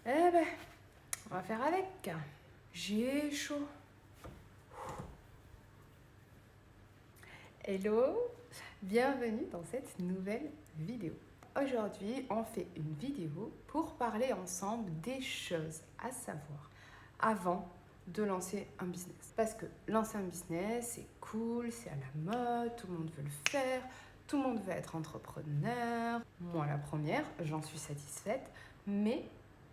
Eh ben, on va faire avec. J'ai chaud. Hello, bienvenue dans cette nouvelle vidéo. Aujourd'hui, on fait une vidéo pour parler ensemble des choses à savoir avant de lancer un business. Parce que lancer un business, c'est cool, c'est à la mode, tout le monde veut le faire, tout le monde veut être entrepreneur. Moi, la première, j'en suis satisfaite, mais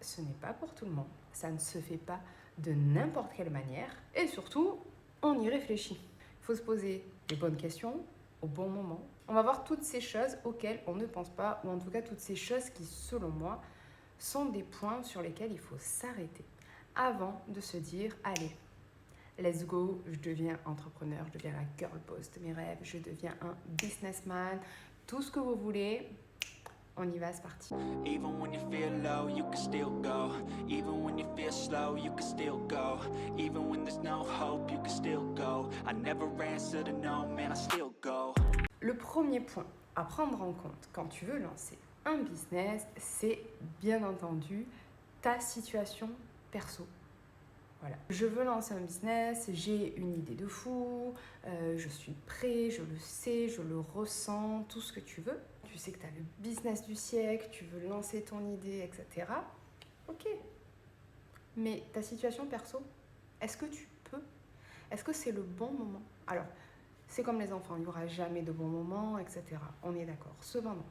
ce n'est pas pour tout le monde. Ça ne se fait pas de n'importe quelle manière et surtout, on y réfléchit. Il faut se poser les bonnes questions au bon moment. On va voir toutes ces choses auxquelles on ne pense pas, ou en tout cas toutes ces choses qui, selon moi, sont des points sur lesquels il faut s'arrêter avant de se dire, allez, let's go, je deviens entrepreneur, je deviens la girl boss de mes rêves, je deviens un businessman, tout ce que vous voulez. On y va, c'est parti. Even when you feel low, you can still go. Even when you feel slow, you can still go. Even when there's no hope, you can still go. I never answer to no, man, I still go. Le premier point à prendre en compte quand tu veux lancer un business, c'est bien entendu ta situation perso. Voilà. Je veux lancer un business, j'ai une idée de fou, je suis prêt, je le sais, je le ressens, tout ce que tu veux. Tu sais que tu as le business du siècle, tu veux lancer ton idée, etc. Ok. Mais ta situation perso, est-ce que tu peux? Est-ce que c'est le bon moment? Alors, c'est comme les enfants, il n'y aura jamais de bon moment, etc. On est d'accord. Cependant,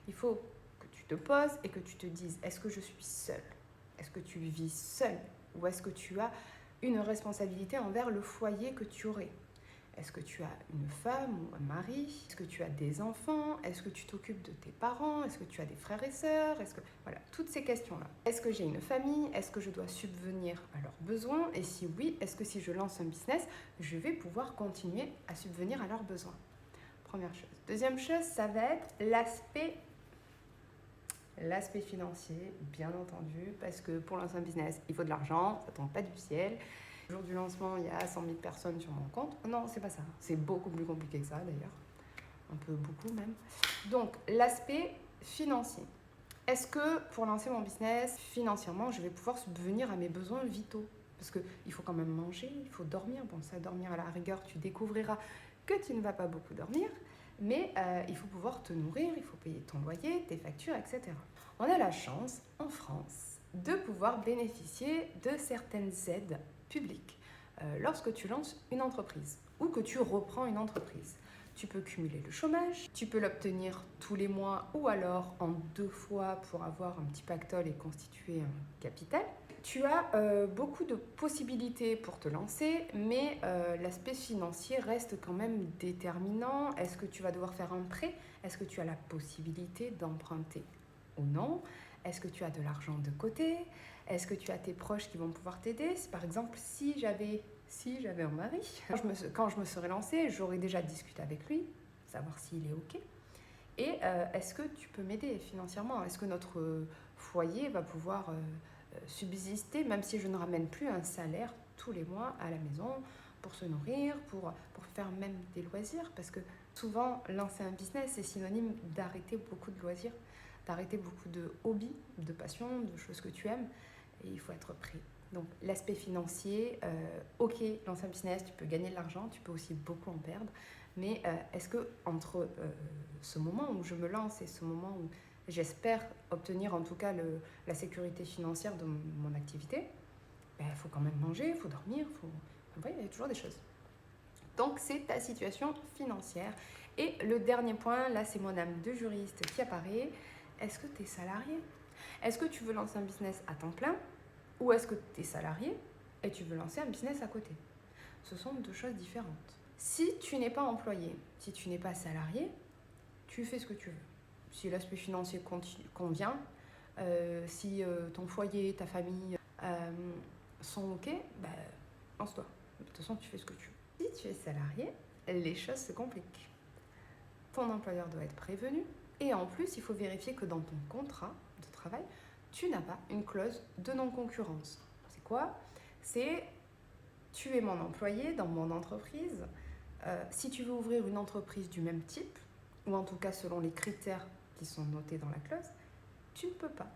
il faut que tu te poses et que tu te dises, est-ce que je suis seule? Est-ce que tu vis seule? Ou est-ce que tu as une responsabilité envers le foyer que tu aurais? Est-ce que tu as une femme ou un mari? Est-ce que tu as des enfants? Est-ce que tu t'occupes de tes parents? Est-ce que tu as des frères et sœurs? Voilà, toutes ces questions-là. Est-ce que j'ai une famille? Est-ce que je dois subvenir à leurs besoins? Et si oui, est-ce que si je lance un business, je vais pouvoir continuer à subvenir à leurs besoins? Première chose. Deuxième chose, ça va être l'aspect financier, bien entendu, parce que pour lancer un business, il faut de l'argent, ça ne tombe pas du ciel. Le jour du lancement, il y a 100 000 personnes sur mon compte. Non, c'est pas ça. C'est beaucoup plus compliqué que ça, d'ailleurs. Un peu beaucoup même. Donc, l'aspect financier. Est-ce que pour lancer mon business, financièrement, je vais pouvoir subvenir à mes besoins vitaux? Parce qu'il faut quand même manger, il faut dormir. Bon, ça, dormir à la rigueur, tu découvriras que tu ne vas pas beaucoup dormir. Mais il faut pouvoir te nourrir, il faut payer ton loyer, tes factures, etc. On a la chance, en France, de pouvoir bénéficier de certaines aides publiques lorsque tu lances une entreprise ou que tu reprends une entreprise. Tu peux cumuler le chômage, tu peux l'obtenir tous les mois ou alors en 2 fois pour avoir un petit pactole et constituer un capital. Tu as beaucoup de possibilités pour te lancer, mais l'aspect financier reste quand même déterminant. Est-ce que tu vas devoir faire un prêt? Est-ce que tu as la possibilité d'emprunter ou non? Est-ce que tu as de l'argent de côté? Est-ce que tu as tes proches qui vont pouvoir t'aider? Par exemple, si j'avais un mari, quand je me serais lancée, j'aurais déjà discuté avec lui, savoir s'il est OK. Et est-ce que tu peux m'aider financièrement? Est-ce que notre foyer va pouvoir subsister, même si je ne ramène plus un salaire tous les mois à la maison pour se nourrir, pour faire même des loisirs? Parce que souvent, lancer un business, c'est synonyme d'arrêter beaucoup de loisirs, d'arrêter beaucoup de hobbies, de passions, de choses que tu aimes. Et il faut être prêt. Donc l'aspect financier, ok, lancer un business, tu peux gagner de l'argent, tu peux aussi beaucoup en perdre. Mais est-ce que entre ce moment où je me lance et ce moment où j'espère obtenir en tout cas la sécurité financière de mon activité, il faut quand même manger, il faut dormir, il y a toujours des choses. Donc c'est ta situation financière. Et le dernier point, là c'est mon âme de juriste qui apparaît. Est-ce que tu es salarié? Est-ce que tu veux lancer un business à temps plein? Ou est-ce que tu es salarié et tu veux lancer un business à côté? Ce sont deux choses différentes. Si tu n'es pas employé, si tu n'es pas salarié, tu fais ce que tu veux. Si l'aspect financier convient, si ton foyer, ta famille sont OK, lance-toi. De toute façon, tu fais ce que tu veux. Si tu es salarié, les choses se compliquent. Ton employeur doit être prévenu et en plus, il faut vérifier que dans ton contrat de travail, tu n'as pas une clause de non-concurrence. C'est quoi? C'est tu es mon employé dans mon entreprise. Si tu veux ouvrir une entreprise du même type, ou en tout cas selon les critères qui sont notés dans la clause, tu ne peux pas.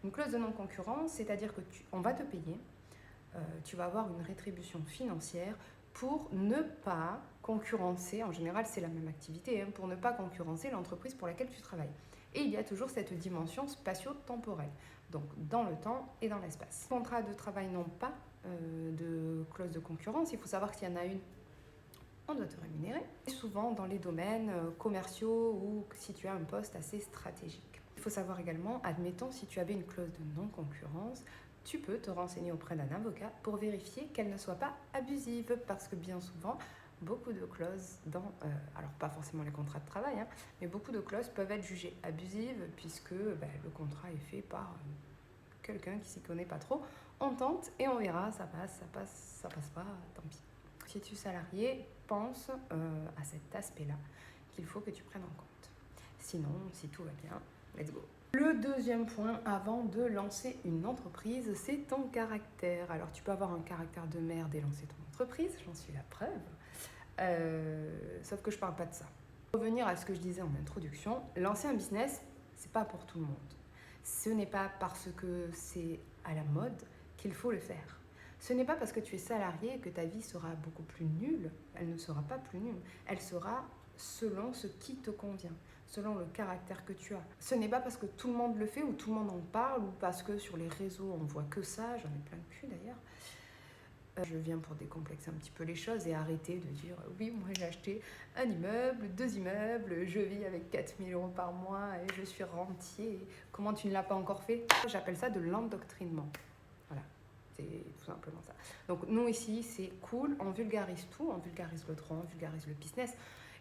Une clause de non-concurrence, c'est-à-dire que on va te payer, tu vas avoir une rétribution financière pour ne pas concurrencer, en général c'est la même activité, hein, pour ne pas concurrencer l'entreprise pour laquelle tu travailles. Et il y a toujours cette dimension spatio-temporelle, donc dans le temps et dans l'espace. Les contrats de travail n'ont pas de clause de concurrence, il faut savoir qu'il y en a une, on doit te rémunérer, et souvent dans les domaines commerciaux ou si tu as un poste assez stratégique. Il faut savoir également, admettons si tu avais une clause de non-concurrence, tu peux te renseigner auprès d'un avocat pour vérifier qu'elle ne soit pas abusive, parce que bien souvent, beaucoup de clauses alors pas forcément les contrats de travail, hein, mais beaucoup de clauses peuvent être jugées abusives puisque le contrat est fait par quelqu'un qui s'y connaît pas trop. On tente et on verra, ça passe pas, tant pis. Si tu es salarié, pense à cet aspect-là qu'il faut que tu prennes en compte. Sinon, si tout va bien, let's go. Le deuxième point avant de lancer une entreprise, c'est ton caractère. Alors tu peux avoir un caractère de merde et lancer ton entreprise, j'en suis la preuve. Sauf que je parle pas de ça. Pour revenir à ce que je disais en introduction, lancer un business, c'est pas pour tout le monde. Ce n'est pas parce que c'est à la mode qu'il faut le faire. Ce n'est pas parce que tu es salarié que ta vie sera beaucoup plus nulle. Elle ne sera pas plus nulle. Elle sera selon ce qui te convient, selon le caractère que tu as. Ce n'est pas parce que tout le monde le fait ou tout le monde en parle ou parce que sur les réseaux on voit que ça, j'en ai plein de cul d'ailleurs. Je viens pour décomplexer un petit peu les choses et arrêter de dire oui, moi j'ai acheté un immeuble, 2 immeubles, je vis avec 4 000 € par mois et je suis rentier. Comment tu ne l'as pas encore fait? J'appelle ça de l'endoctrinement. Voilà, c'est tout simplement ça. Donc nous ici, c'est cool, on vulgarise tout, on vulgarise le droit, on vulgarise le business.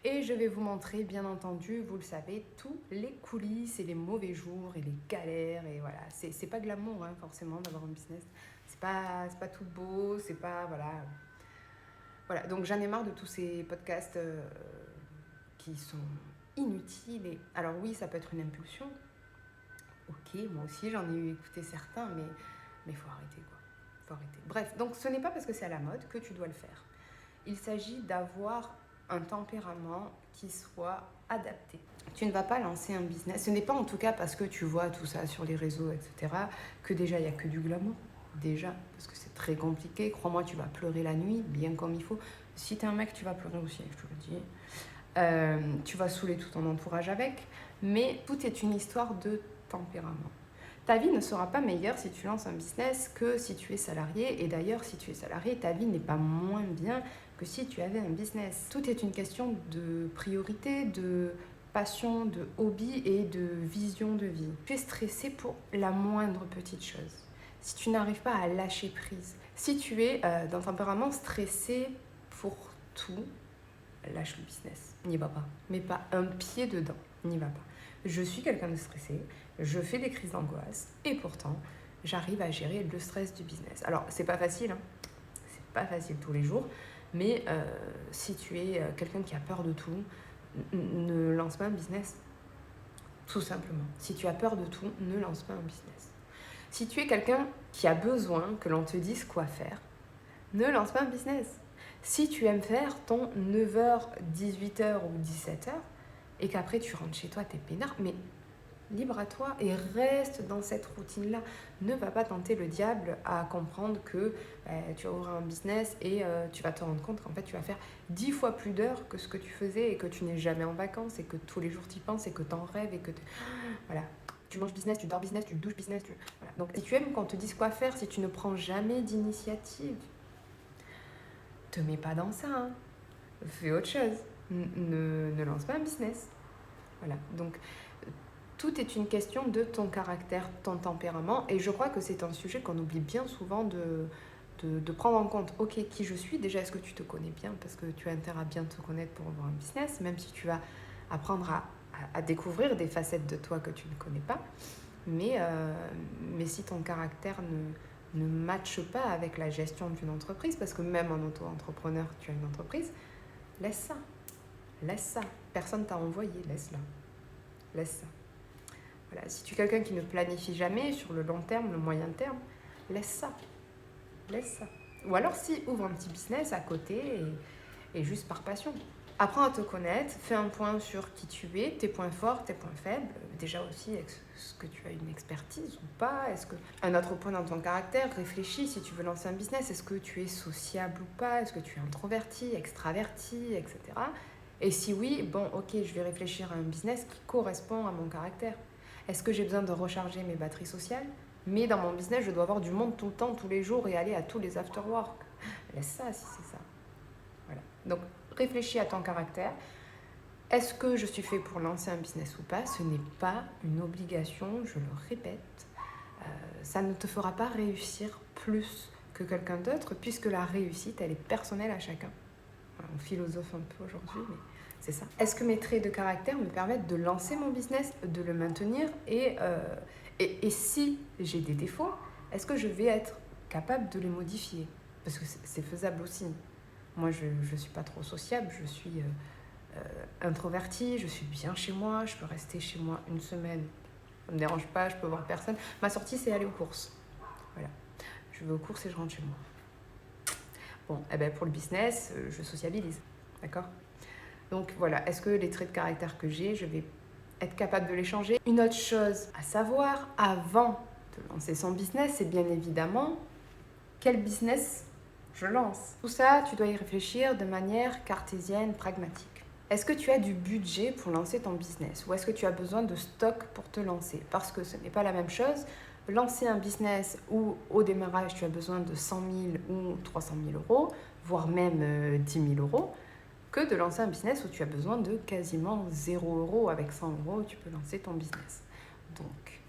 Et je vais vous montrer, bien entendu, vous le savez, tous les coulisses et les mauvais jours et les galères. Et voilà, c'est pas glamour, hein, forcément, d'avoir un business. C'est pas tout beau, c'est pas... Voilà, donc j'en ai marre de tous ces podcasts qui sont inutiles. Et... Alors oui, ça peut être une impulsion. Ok, moi aussi, j'en ai écouté certains, mais faut arrêter, quoi. Faut arrêter. Bref, donc ce n'est pas parce que c'est à la mode que tu dois le faire. Il s'agit d'avoir un tempérament qui soit adapté. Tu ne vas pas lancer un business, ce n'est pas en tout cas parce que tu vois tout ça sur les réseaux, etc., que déjà il n'y a que du glamour, déjà, parce que c'est très compliqué, crois-moi, tu vas pleurer la nuit, bien comme il faut. Si t'es un mec, tu vas pleurer aussi, je te le dis. Tu vas saouler tout ton entourage avec, mais tout est une histoire de tempérament. Ta vie ne sera pas meilleure si tu lances un business que si tu es salarié, et d'ailleurs, si tu es salarié, ta vie n'est pas moins bien que si tu avais un business. Tout est une question de priorité, de passion, de hobby et de vision de vie. Tu es stressé pour la moindre petite chose. Si tu n'arrives pas à lâcher prise, si tu es d'un tempérament stressé pour tout, lâche le business. N'y va pas. Mets pas un pied dedans. N'y va pas. Je suis quelqu'un de stressé, je fais des crises d'angoisse et pourtant, j'arrive à gérer le stress du business. Alors, c'est pas facile, hein. C'est pas facile tous les jours. Mais si tu es quelqu'un qui a peur de tout, ne lance pas un business. Tout simplement. Si tu as peur de tout, ne lance pas un business. Si tu es quelqu'un qui a besoin que l'on te dise quoi faire, ne lance pas un business. Si tu aimes faire ton 9h, 18h ou 17h et qu'après tu rentres chez toi, t'es peinard, mais libre à toi et reste dans cette routine-là. Ne va pas tenter le diable à comprendre que tu vas ouvrir un business et tu vas te rendre compte qu'en fait tu vas faire 10 fois plus d'heures que ce que tu faisais et que tu n'es jamais en vacances et que tous les jours tu y penses et que tu en rêves et que voilà. Tu manges business, tu dors business, tu douches business. Voilà. Donc si tu aimes qu'on te dise quoi faire, si tu ne prends jamais d'initiative, te mets pas dans ça. Hein. Fais autre chose. Ne lance pas un business. Voilà. Donc tout est une question de ton caractère, ton tempérament. Et je crois que c'est un sujet qu'on oublie bien souvent de prendre en compte. Ok, qui je suis, déjà, est-ce que tu te connais bien? Parce que tu as intérêt à bien te connaître pour avoir un business, même si tu vas apprendre à découvrir des facettes de toi que tu ne connais pas. Mais si ton caractère ne matche pas avec la gestion d'une entreprise, parce que même en auto-entrepreneur, tu as une entreprise, laisse ça. Laisse ça. Personne t'a envoyé, laisse-la. Laisse ça. Voilà. Si tu es quelqu'un qui ne planifie jamais sur le long terme, le moyen terme, laisse ça. Laisse ça. Ou alors si, ouvre un petit business à côté et juste par passion. Apprends à te connaître, fais un point sur qui tu es, tes points forts, tes points faibles. Déjà aussi, est-ce que tu as une expertise ou pas? Un autre point dans ton caractère, réfléchis si tu veux lancer un business. Est-ce que tu es sociable ou pas? Est-ce que tu es introverti, extraverti, etc. Et si oui, bon, ok, je vais réfléchir à un business qui correspond à mon caractère. Est-ce que j'ai besoin de recharger mes batteries sociales? Mais dans mon business, je dois avoir du monde tout le temps, tous les jours et aller à tous les after-work. Laisse ça si c'est ça. Voilà. Donc, réfléchis à ton caractère. Est-ce que je suis fait pour lancer un business ou pas? Ce n'est pas une obligation, je le répète. Ça ne te fera pas réussir plus que quelqu'un d'autre, puisque la réussite, elle est personnelle à chacun. Voilà, on philosophe un peu aujourd'hui, mais c'est ça. Est-ce que mes traits de caractère me permettent de lancer mon business, de le maintenir et si j'ai des défauts, est-ce que je vais être capable de les modifier? Parce que c'est faisable aussi. Moi, je ne suis pas trop sociable, je suis introvertie, je suis bien chez moi, je peux rester chez moi une semaine, ça ne me dérange pas, je peux voir personne. Ma sortie, c'est aller aux courses. Voilà. Je vais aux courses et je rentre chez moi. Bon, eh ben pour le business, je sociabilise, d'accord? Donc voilà, est-ce que les traits de caractère que j'ai, je vais être capable de les changer? Une autre chose à savoir, avant de lancer son business, c'est bien évidemment quel business je lance. Tout ça, tu dois y réfléchir de manière cartésienne, pragmatique. Est-ce que tu as du budget pour lancer ton business ou est-ce que tu as besoin de stock pour te lancer? Parce que ce n'est pas la même chose. Lancer un business où au démarrage tu as besoin de 100 000 ou 300 000 euros, voire même 10 000 euros, que de lancer un business où tu as besoin de quasiment 0 euros. Avec 100 euros, tu peux lancer ton business. Donc,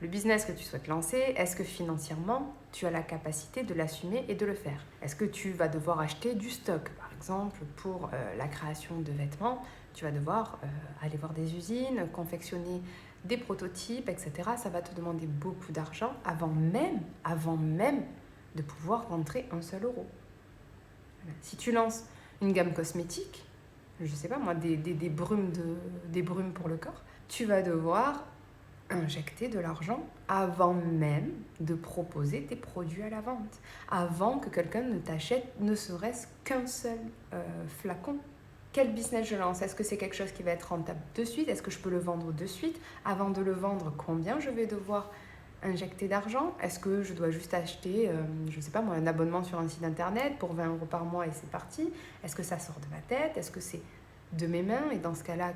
le business que tu souhaites lancer, est-ce que financièrement, tu as la capacité de l'assumer et de le faire? Est-ce que tu vas devoir acheter du stock? Par exemple, pour la création de vêtements, tu vas devoir aller voir des usines, confectionner des prototypes, etc. Ça va te demander beaucoup d'argent avant même de pouvoir rentrer un seul euro. Voilà. Si tu lances une gamme cosmétique, je ne sais pas moi, des brumes pour le corps, tu vas devoir injecter de l'argent avant même de proposer tes produits à la vente, avant que quelqu'un ne t'achète ne serait-ce qu'un seul flacon. Quel business je lance? Est-ce que c'est quelque chose qui va être rentable de suite? Est-ce que je peux le vendre de suite? Avant de le vendre, combien je vais devoir injecter d'argent? Est-ce que je dois juste acheter, je ne sais pas moi, un abonnement sur un site internet pour 20 euros par mois et c'est parti? Est-ce que ça sort de ma tête? Est-ce que c'est de mes mains? Et dans ce cas-là,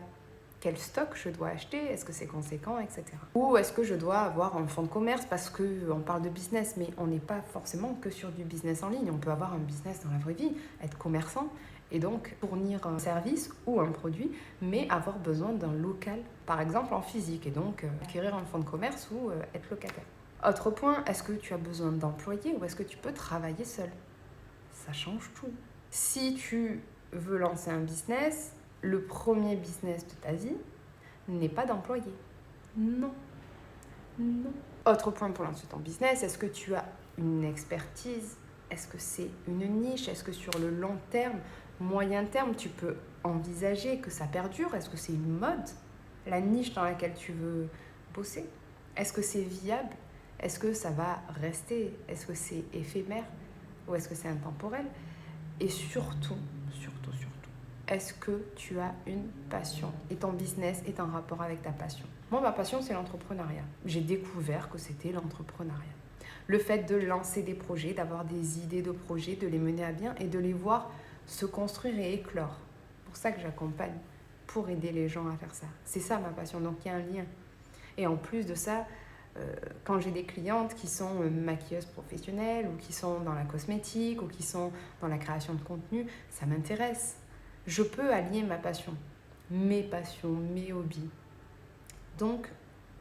quel stock je dois acheter, est-ce que c'est conséquent, etc. Ou est-ce que je dois avoir un fonds de commerce parce qu'on parle de business, mais on n'est pas forcément que sur du business en ligne. On peut avoir un business dans la vraie vie, être commerçant et donc fournir un service ou un produit, mais avoir besoin d'un local, par exemple en physique, et donc acquérir un fonds de commerce ou être locataire. Autre point, est-ce que tu as besoin d'employés ou est-ce que tu peux travailler seul? Ça change tout. Si tu veux lancer un business, le premier business de ta vie n'est pas d'employé. Non. Non. Autre point pour lancer ton business, est-ce que tu as une expertise? Est-ce que c'est une niche? Est-ce que sur le long terme, moyen terme, tu peux envisager que ça perdure? Est-ce que c'est une mode? La niche dans laquelle tu veux bosser? Est-ce que c'est viable? Est-ce que ça va rester? Est-ce que c'est éphémère? Ou est-ce que c'est intemporel? Et surtout, est-ce que tu as une passion et ton business est en rapport avec ta passion? Moi, ma passion, c'est l'entrepreneuriat. J'ai découvert que c'était l'entrepreneuriat. Le fait de lancer des projets, d'avoir des idées de projets, de les mener à bien et de les voir se construire et éclore. C'est pour ça que j'accompagne, pour aider les gens à faire ça. C'est ça ma passion, donc il y a un lien. Et en plus de ça, quand j'ai des clientes qui sont maquilleuses professionnelles ou qui sont dans la cosmétique ou qui sont dans la création de contenu, ça m'intéresse. Je peux allier ma passion, mes passions, mes hobbies. Donc,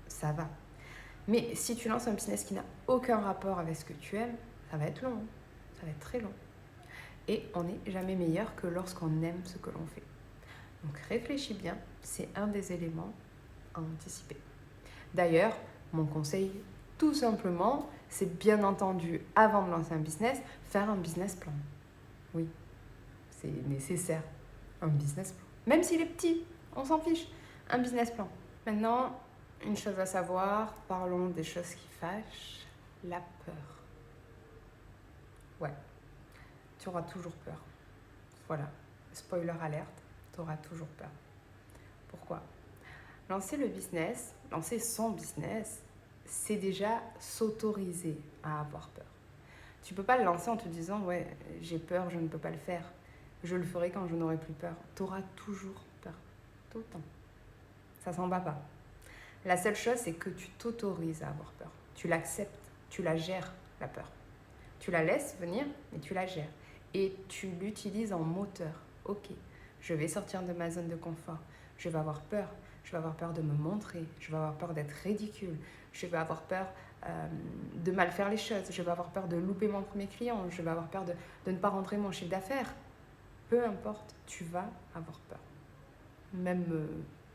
ça va. Mais si tu lances un business qui n'a aucun rapport avec ce que tu aimes, ça va être long. Ça va être très long. Et on n'est jamais meilleur que lorsqu'on aime ce que l'on fait. Donc, réfléchis bien. C'est un des éléments à anticiper. D'ailleurs, mon conseil, tout simplement, c'est bien entendu, avant de lancer un business, faire un business plan. Oui, c'est nécessaire. Un business plan. Même s'il est petit, on s'en fiche. Un business plan. Maintenant, une chose à savoir, parlons des choses qui fâchent. La peur. Ouais, tu auras toujours peur. Voilà, spoiler alerte, tu tu auras toujours peur. Pourquoi ? Lancer son business, c'est déjà s'autoriser à avoir peur. Tu ne peux pas le lancer en te disant « ouais, j'ai peur, je ne peux pas le faire. Je le ferai quand je n'aurai plus peur. » Tu auras toujours peur, tout le temps. Ça s'en va pas. La seule chose, c'est que tu t'autorises à avoir peur. Tu l'acceptes, tu la gères, la peur. Tu la laisses venir, mais tu la gères. Et tu l'utilises en moteur. Ok, je vais sortir de ma zone de confort. Je vais avoir peur. Je vais avoir peur de me montrer. Je vais avoir peur d'être ridicule. Je vais avoir peur de mal faire les choses. Je vais avoir peur de louper mon premier client. Je vais avoir peur de ne pas rentrer mon chiffre d'affaires. Peu importe, tu vas avoir peur. Même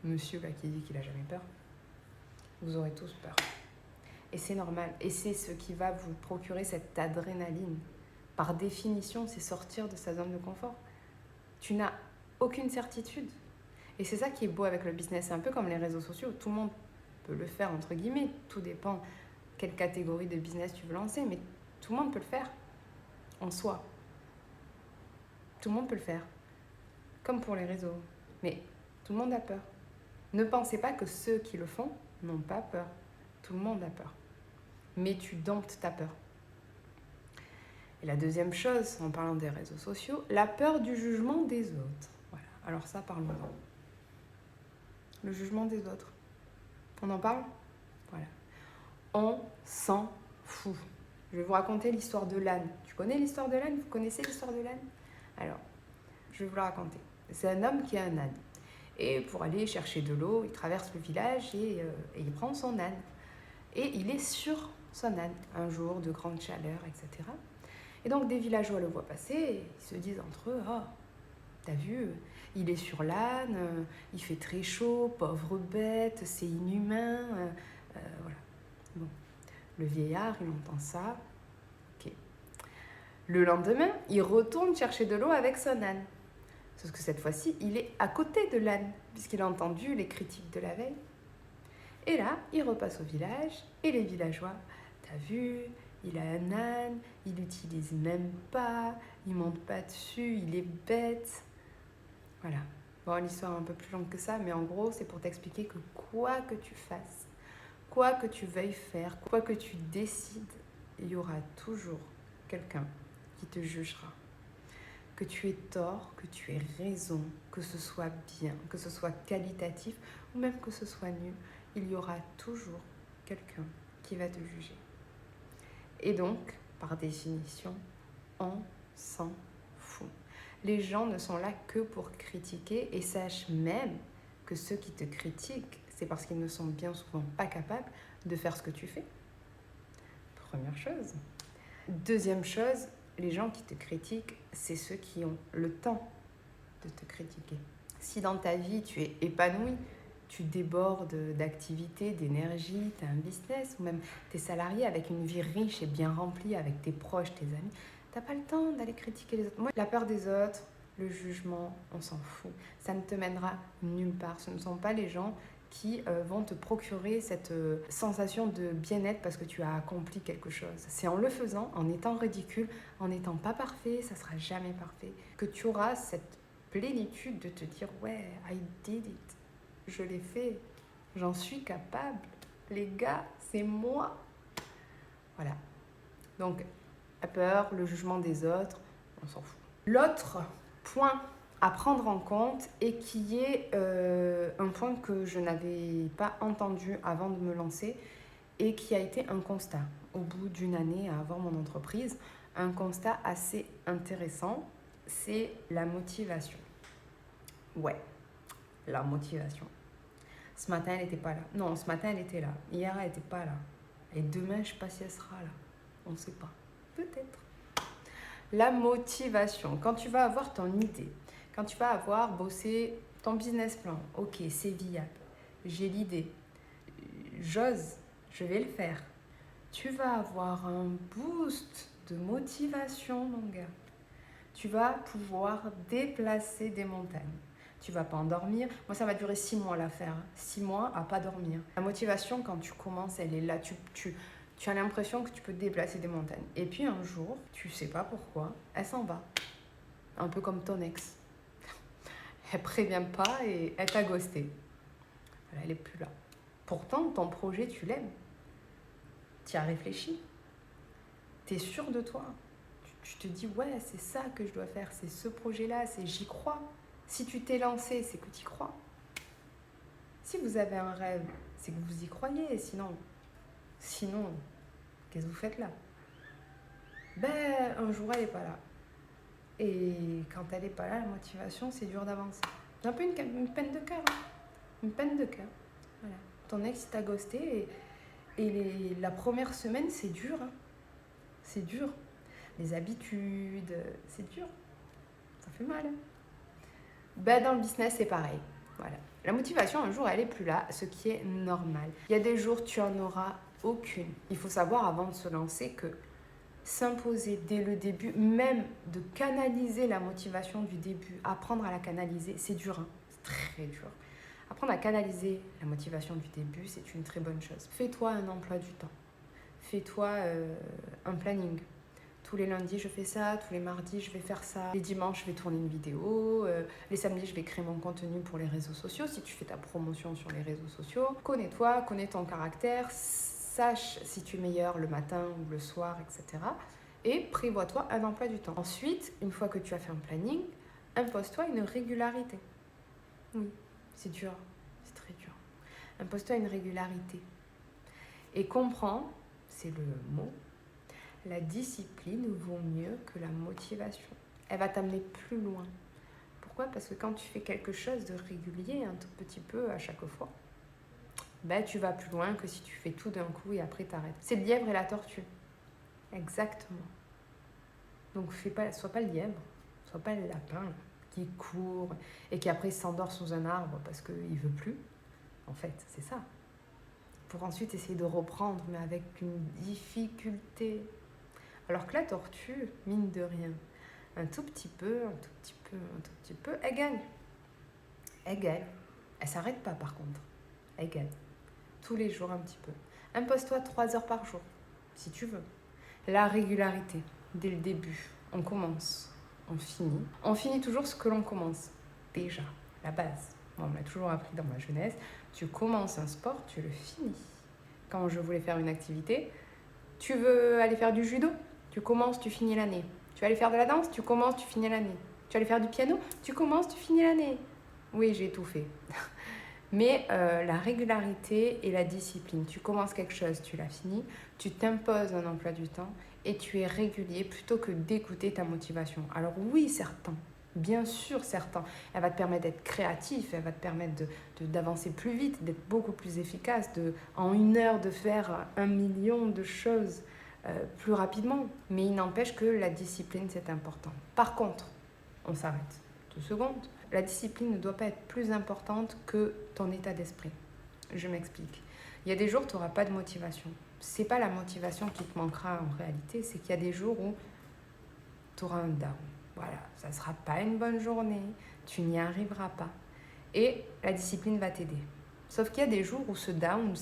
monsieur là, qui dit qu'il n'a jamais peur, vous aurez tous peur. Et c'est normal. Et c'est ce qui va vous procurer cette adrénaline. Par définition, c'est sortir de sa zone de confort. Tu n'as aucune certitude. Et c'est ça qui est beau avec le business. C'est un peu comme les réseaux sociaux. Tout le monde peut le faire, entre guillemets. Tout dépend quelle catégorie de business tu veux lancer. Mais tout le monde peut le faire en soi. Tout le monde peut le faire. Comme pour les réseaux. Mais tout le monde a peur. Ne pensez pas que ceux qui le font n'ont pas peur. Tout le monde a peur. Mais tu domptes ta peur. Et la deuxième chose, en parlant des réseaux sociaux, la peur du jugement des autres. Voilà. Alors ça, parlons-en. Le jugement des autres. On en parle ? Voilà. On s'en fout. Je vais vous raconter l'histoire de l'âne. Tu connais l'histoire de l'âne ? Vous connaissez l'histoire de l'âne ? Alors, je vais vous la raconter. C'est un homme qui a un âne. Et pour aller chercher de l'eau, il traverse le village et il prend son âne. Et il est sur son âne, un jour de grande chaleur, etc. Et donc des villageois le voient passer et ils se disent entre eux « Oh, t'as vu, il est sur l'âne, il fait très chaud, pauvre bête, c'est inhumain. » Voilà. Bon. Le vieillard, il entend ça. Ok. Le lendemain, il retourne chercher de l'eau avec son âne. Sauf que cette fois-ci, il est à côté de l'âne, puisqu'il a entendu les critiques de la veille. Et là, il repasse au village, et les villageois, t'as vu, il a un âne, il l'utilise même pas, il monte pas dessus, il est bête. Voilà. Bon, l'histoire est un peu plus longue que ça, mais en gros, c'est pour t'expliquer que quoi que tu fasses, quoi que tu veuilles faire, quoi que tu décides, il y aura toujours quelqu'un qui te jugera. Que tu aies tort, que tu aies raison, que ce soit bien, que ce soit qualitatif ou même que ce soit nul, il y aura toujours quelqu'un qui va te juger. Et donc, par définition, on s'en fout. Les gens ne sont là que pour critiquer et sache même que ceux qui te critiquent, c'est parce qu'ils ne sont bien souvent pas capables de faire ce que tu fais. Première chose. Deuxième chose, les gens qui te critiquent, c'est ceux qui ont le temps de te critiquer. Si dans ta vie, tu es épanoui, tu débordes d'activités, d'énergie, tu as un business, ou même tu es salarié avec une vie riche et bien remplie avec tes proches, tes amis, tu n'as pas le temps d'aller critiquer les autres. Moi, la peur des autres, le jugement, on s'en fout. Ça ne te mènera nulle part. Ce ne sont pas les gens qui vont te procurer cette sensation de bien-être parce que tu as accompli quelque chose. C'est en le faisant, en étant ridicule, en n'étant pas parfait, ça ne sera jamais parfait, que tu auras cette plénitude de te dire « Ouais, I did it, je l'ai fait, j'en suis capable, les gars, c'est moi ». Voilà. Donc, la peur, le jugement des autres, on s'en fout. L'autre point à prendre en compte et qui est un point que je n'avais pas entendu avant de me lancer et qui a été un constat au bout d'une année à avoir mon entreprise, un constat assez intéressant, c'est la motivation. Ouais, la motivation. Ce matin, elle n'était pas là. Non, ce matin, elle était là. Hier, elle n'était pas là. Et demain, je ne sais pas si elle sera là. On ne sait pas. Peut-être. La motivation. Quand tu vas avoir ton idée, quand tu vas avoir bossé ton business plan, ok, c'est viable, j'ai l'idée, j'ose, je vais le faire. Tu vas avoir un boost de motivation, mon gars. Tu vas pouvoir déplacer des montagnes. Tu vas pas endormir. Moi, ça va durer 6 mois à la faire. 6 mois à pas dormir. La motivation, quand tu commences, elle est là. Tu as l'impression que tu peux déplacer des montagnes. Et puis un jour, tu sais pas pourquoi, elle s'en va. Un peu comme ton ex. Elle prévient pas et elle t'a ghosté. Voilà, elle est plus là. Pourtant, ton projet, tu l'aimes. Tu y as réfléchi. Tu es sûr de toi. Tu te dis, ouais, c'est ça que je dois faire, c'est ce projet-là, c'est j'y crois. Si tu t'es lancé, c'est que tu y crois. Si vous avez un rêve, c'est que vous y croyez. Sinon, qu'est-ce que vous faites là? Un jour, elle n'est pas là. Et quand elle n'est pas là, la motivation, c'est dur d'avancer. C'est un peu une peine de cœur. Hein. Une peine de cœur. Voilà. Ton ex t'a ghosté et la première semaine, c'est dur. Hein. C'est dur. Les habitudes, c'est dur. Ça fait mal. Hein. Dans le business, c'est pareil. Voilà. La motivation, un jour, elle n'est plus là, ce qui est normal. Il y a des jours, tu en auras aucune. Il faut savoir, avant de se lancer, que s'imposer dès le début, même de canaliser la motivation du début, apprendre à la canaliser, c'est dur. Hein. C'est très dur. Apprendre à canaliser la motivation du début, c'est une très bonne chose. Fais-toi un emploi du temps. Fais-toi un planning. Tous les lundis, je fais ça. Tous les mardis, je vais faire ça. Les dimanches, je vais tourner une vidéo. Les samedis, je vais créer mon contenu pour les réseaux sociaux. Si tu fais ta promotion sur les réseaux sociaux, connais-toi, connais ton caractère. Sache si tu es meilleur le matin ou le soir, etc. Et prévois-toi un emploi du temps. Ensuite, une fois que tu as fait un planning, impose-toi une régularité. Oui, c'est dur. C'est très dur. Impose-toi une régularité. Et comprends, c'est le mot, la discipline vaut mieux que la motivation. Elle va t'amener plus loin. Pourquoi? Parce que quand tu fais quelque chose de régulier, un tout petit peu à chaque fois, tu vas plus loin que si tu fais tout d'un coup et après t'arrêtes. C'est le lièvre et la tortue. Exactement. Donc sois pas le lièvre, sois pas le lapin qui court et qui après s'endort sous un arbre parce qu'il veut plus. En fait, c'est ça. Pour ensuite essayer de reprendre, mais avec une difficulté. Alors que la tortue, mine de rien, un tout petit peu, elle gagne. Elle gagne. Elle s'arrête pas par contre. Elle gagne. Tous les jours un petit peu. Impose-toi 3 heures par jour, si tu veux. La régularité, dès le début. On commence, on finit. On finit toujours ce que l'on commence. Déjà, la base. On m'a toujours appris dans ma jeunesse, tu commences un sport, tu le finis. Quand je voulais faire une activité, tu veux aller faire du judo, tu commences, tu finis l'année. Tu vas aller faire de la danse, tu commences, tu finis l'année. Tu vas aller faire du piano, tu commences, tu finis l'année. Oui, j'ai tout fait. Mais la régularité et la discipline, tu commences quelque chose, tu l'as fini, tu t'imposes un emploi du temps et tu es régulier plutôt que d'écouter ta motivation. Alors oui, certains, bien sûr certains, elle va te permettre d'être créatif, elle va te permettre d'avancer plus vite, d'être beaucoup plus efficace, en 1 heure de faire 1 million de choses plus rapidement. Mais il n'empêche que la discipline, c'est important. Par contre, on s'arrête 2 secondes. La discipline ne doit pas être plus importante que ton état d'esprit. Je m'explique. Il y a des jours où tu n'auras pas de motivation. Ce n'est pas la motivation qui te manquera en réalité, c'est qu'il y a des jours où tu auras un down. Voilà, ça ne sera pas une bonne journée, tu n'y arriveras pas. Et la discipline va t'aider. Sauf qu'il y a des jours où ce down,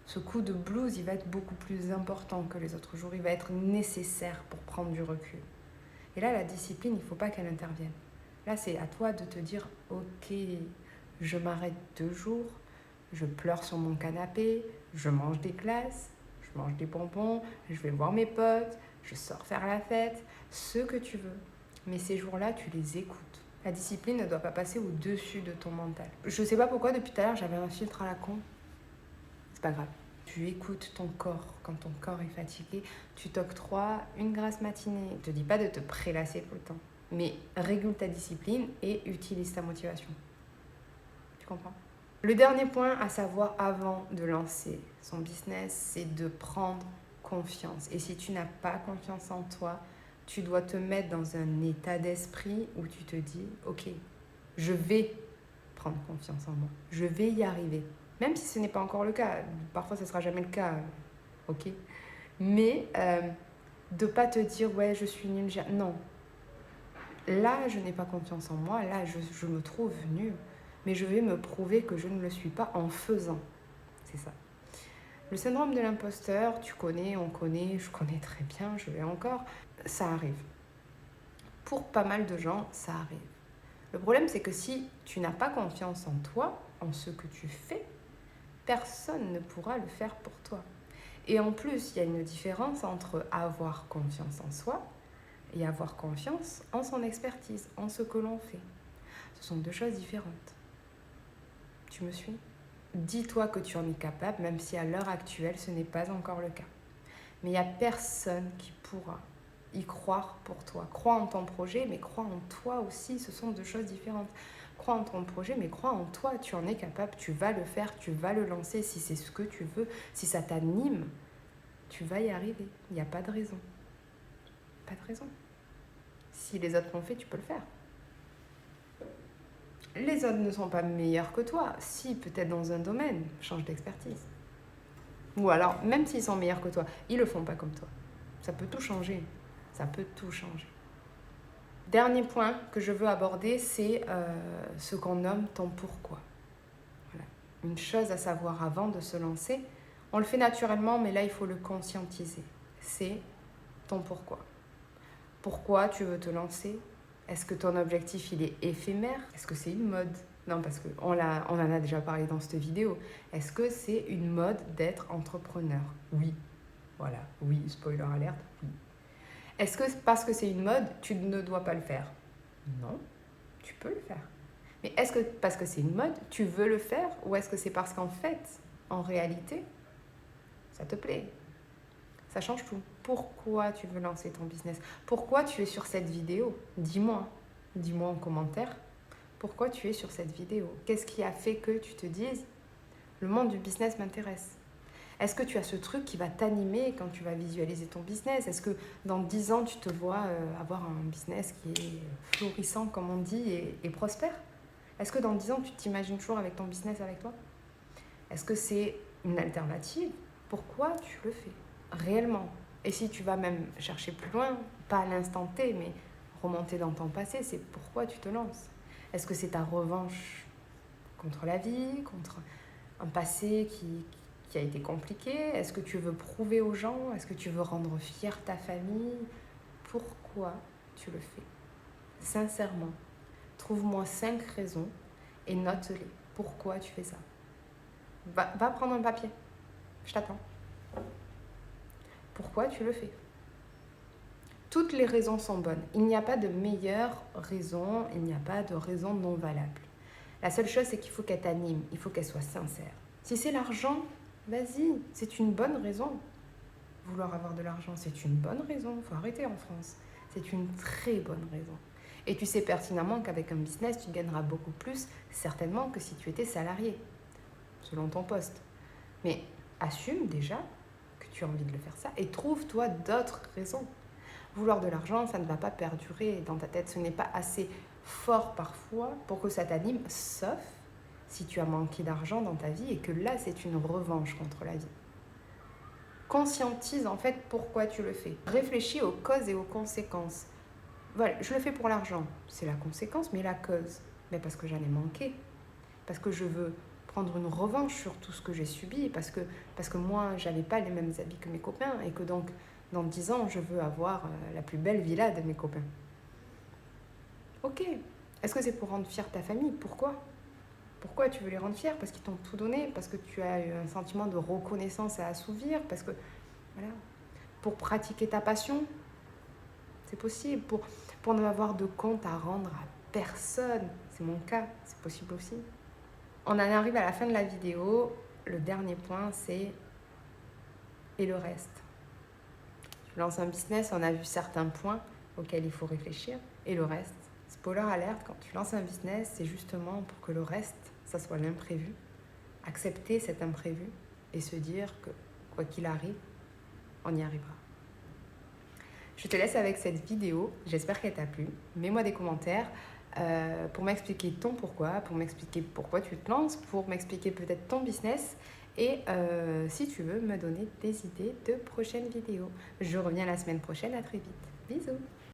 ce coup de blues, il va être beaucoup plus important que les autres jours. Il va être nécessaire pour prendre du recul. Et là, la discipline, il ne faut pas qu'elle intervienne. Là, c'est à toi de te dire, ok, je m'arrête 2 jours, je pleure sur mon canapé, je mange des glaces, je mange des bonbons, je vais voir mes potes, je sors faire la fête, ce que tu veux. Mais ces jours-là, tu les écoutes. La discipline ne doit pas passer au-dessus de ton mental. Je ne sais pas pourquoi, depuis tout à l'heure, j'avais un filtre à la con. C'est pas grave. Tu écoutes ton corps. Quand ton corps est fatigué, tu t'octroies une grasse matinée. Je ne te dis pas de te prélasser tout le temps. Mais régule ta discipline et utilise ta motivation. Tu comprends? Le dernier point à savoir avant de lancer son business, c'est de prendre confiance. Et si tu n'as pas confiance en toi, tu dois te mettre dans un état d'esprit où tu te dis, ok, je vais prendre confiance en moi. Je vais y arriver. Même si ce n'est pas encore le cas. Parfois, ce ne sera jamais le cas. Ok? Mais de ne pas te dire, ouais, je suis nulle. Non. Là, je n'ai pas confiance en moi. Là, je me trouve nulle. Mais je vais me prouver que je ne le suis pas en faisant. C'est ça. Le syndrome de l'imposteur, tu connais, on connaît, je connais très bien, je l'ai encore. Ça arrive. Pour pas mal de gens, ça arrive. Le problème, c'est que si tu n'as pas confiance en toi, en ce que tu fais, personne ne pourra le faire pour toi. Et en plus, il y a une différence entre avoir confiance en soi et avoir confiance en son expertise, en ce que l'on fait. Ce sont deux choses différentes. Tu me suis ? Dis-toi que tu en es capable, même si à l'heure actuelle, ce n'est pas encore le cas. Mais il n'y a personne qui pourra y croire pour toi. Crois en ton projet, mais crois en toi aussi. Ce sont deux choses différentes. Crois en ton projet, mais crois en toi. Tu en es capable, tu vas le faire, tu vas le lancer. Si c'est ce que tu veux, si ça t'anime, tu vas y arriver. Il n'y a pas de raison. Pas de raison. Si les autres l'ont fait, tu peux le faire. Les autres ne sont pas meilleurs que toi. Si, peut-être dans un domaine, change d'expertise. Ou alors, même s'ils sont meilleurs que toi, ils ne le font pas comme toi. Ça peut tout changer. Ça peut tout changer. Dernier point que je veux aborder, c'est ce qu'on nomme ton pourquoi. Voilà. Une chose à savoir avant de se lancer, on le fait naturellement, mais là, il faut le conscientiser. C'est ton pourquoi. Pourquoi tu veux te lancer ? Est-ce que ton objectif, il est éphémère ? Est-ce que c'est une mode ? Non, parce qu'on en a déjà parlé dans cette vidéo. Est-ce que c'est une mode d'être entrepreneur ? Oui. Voilà. Oui, spoiler alert, oui. Est-ce que parce que c'est une mode, tu ne dois pas le faire ? Non, tu peux le faire. Mais est-ce que parce que c'est une mode, tu veux le faire ? Ou est-ce que c'est parce qu'en fait, en réalité, ça te plaît ? Ça change tout. Pourquoi tu veux lancer ton business ? Pourquoi tu es sur cette vidéo ? Dis-moi. Dis-moi en commentaire. Pourquoi tu es sur cette vidéo ? Qu'est-ce qui a fait que tu te dises « Le monde du business m'intéresse » ? Est-ce que tu as ce truc qui va t'animer quand tu vas visualiser ton business ? Est-ce que dans 10 ans, tu te vois avoir un business qui est florissant, comme on dit, et prospère ? Est-ce que dans 10 ans, tu t'imagines toujours avec ton business avec toi ? Est-ce que c'est une alternative ? Pourquoi tu le fais ? Réellement. Et si tu vas même chercher plus loin, pas à l'instant T, mais remonter dans ton passé, c'est pourquoi tu te lances. Est-ce que c'est ta revanche contre la vie, contre un passé qui a été compliqué ? Est-ce que tu veux prouver aux gens ? Est-ce que tu veux rendre fière ta famille ? Pourquoi tu le fais ? Sincèrement, trouve-moi 5 raisons et note-les. Pourquoi tu fais ça ? Va prendre un papier. Je t'attends. Pourquoi tu le fais ? Toutes les raisons sont bonnes. Il n'y a pas de meilleure raison, il n'y a pas de raison non valable. La seule chose, c'est qu'il faut qu'elle t'anime, il faut qu'elle soit sincère. Si c'est l'argent, vas-y, c'est une bonne raison. Vouloir avoir de l'argent, c'est une bonne raison. Il faut arrêter en France. C'est une très bonne raison. Et tu sais pertinemment qu'avec un business, tu gagneras beaucoup plus, certainement, que si tu étais salarié, selon ton poste. Mais assume déjà que tu as envie de le faire ça et trouve-toi d'autres raisons. Vouloir de l'argent, ça ne va pas perdurer dans ta tête. Ce n'est pas assez fort parfois pour que ça t'anime, sauf si tu as manqué d'argent dans ta vie et que là, c'est une revanche contre la vie. Conscientise en fait pourquoi tu le fais. Réfléchis aux causes et aux conséquences. Voilà, je le fais pour l'argent, c'est la conséquence, mais la cause, mais parce que j'en ai manqué, parce que je veux prendre une revanche sur tout ce que j'ai subi, parce que moi, j'avais pas les mêmes habits que mes copains, et que donc, dans 10 ans, je veux avoir la plus belle villa de mes copains. Ok, est-ce que c'est pour rendre fière ta famille ? Pourquoi ? Pourquoi tu veux les rendre fiers ? Parce qu'ils t'ont tout donné, parce que tu as eu un sentiment de reconnaissance à assouvir, parce que, voilà, pour pratiquer ta passion, c'est possible, pour ne avoir de compte à rendre à personne, c'est mon cas, c'est possible aussi. On en arrive à la fin de la vidéo, le dernier point c'est et le reste. Tu lances un business, on a vu certains points auxquels il faut réfléchir, et le reste, spoiler alert, quand tu lances un business, c'est justement pour que le reste, ça soit l'imprévu, accepter cet imprévu et se dire que quoi qu'il arrive, on y arrivera. Je te laisse avec cette vidéo, j'espère qu'elle t'a plu. Mets-moi des commentaires pour m'expliquer ton pourquoi, pour m'expliquer pourquoi tu te lances, pour m'expliquer peut-être ton business et si tu veux me donner des idées de prochaines vidéos. Je reviens la semaine prochaine, à très vite. Bisous!